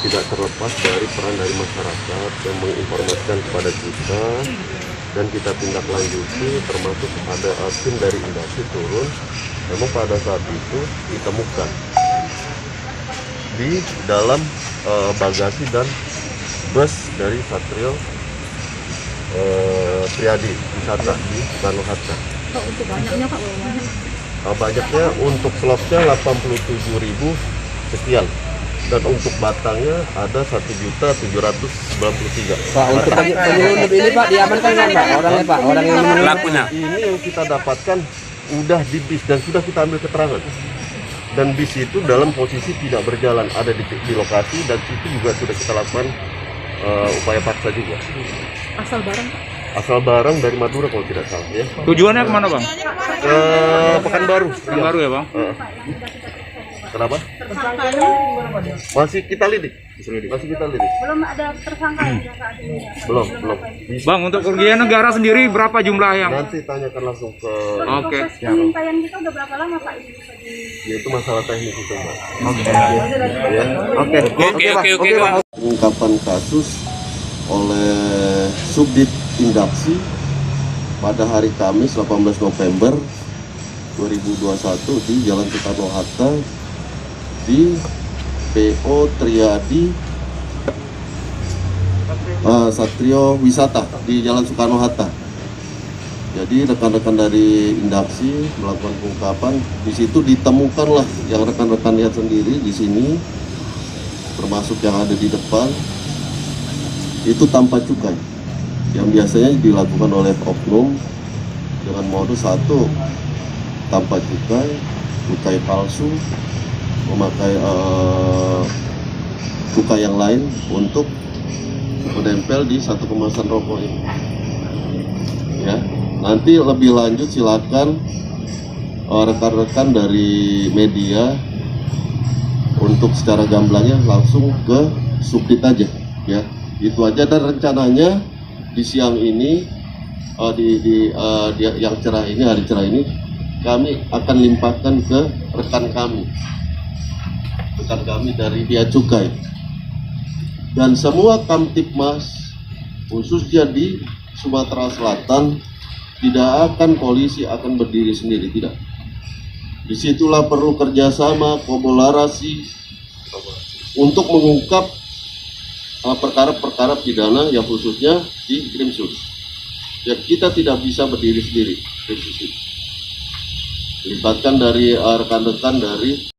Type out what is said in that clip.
tidak terlepas dari peran dari masyarakat yang menginformasikan kepada kita, dan kita tindak lanjuti, termasuk ada tim dari Indaksi turun. Memang pada saat itu ditemukan di dalam bagasi dan bus dari Satrio Triadi wisata di Soekarno-Hatta. Pak, untuk banyaknya Pak, banyak. Banyaknya untuk slotnya 87.000 sekian, dan untuk batangnya ada 1.793.000. Pak, untuk penyelundup ini Pak diamankan nggak Pak orangnya Pak, orang yang Pelakunya. Ini yang kita dapatkan udah di bis dan sudah kita ambil keterangan. Dan bis itu dalam posisi tidak berjalan, ada di lokasi, dan itu juga sudah kita lakukan upaya paksa juga. Asal barang Pak. Asal barang dari Madura kalau tidak salah ya. Tujuannya kemana Bang? Ke Pekanbaru. Pekanbaru ya Bang? Kenapa? Masih kita lidik. Masih kita lidik. Belum ada tersangka ya saat ini. Belum. Bang, untuk kerugian negara sendiri berapa jumlah yang? Nanti tanyakan langsung ke. Oke. Proses pengintaian kita udah berapa lama Pak ini? Ya, itu masalah teknis itu, Mbak. Oke. Pengungkapan kasus oleh Subdit Indaksi pada hari Kamis 18 November 2021 di Jalan Soekarno-Hatta di PO Triadi Satrio Wisata di Jalan Soekarno-Hatta. Jadi rekan-rekan dari Indaksi melakukan pengungkapan. Di situ ditemukanlah yang rekan-rekan lihat sendiri di sini, termasuk yang ada di depan, itu tanpa cukai, yang biasanya dilakukan oleh oknum dengan modus satu tanpa cukai palsu, memakai cukai yang lain untuk menempel di satu kemasan rokok ini. Ya, nanti lebih lanjut silakan rekan-rekan dari media untuk secara gamblangnya langsung ke Subdit aja, ya. Itu aja, dan rencananya di siang ini yang cerah ini, hari cerah ini, kami akan limpahkan ke rekan kami dari Bea Cukai, dan semua Kamtibmas khususnya di Sumatera Selatan. Tidak akan polisi akan berdiri sendiri, tidak. Disitulah perlu kerjasama, kolaborasi untuk mengungkap perkara-perkara pidana yang khususnya di Krimsus. Ya, kita tidak bisa berdiri sendiri. Libatkan dari rekan-rekan dari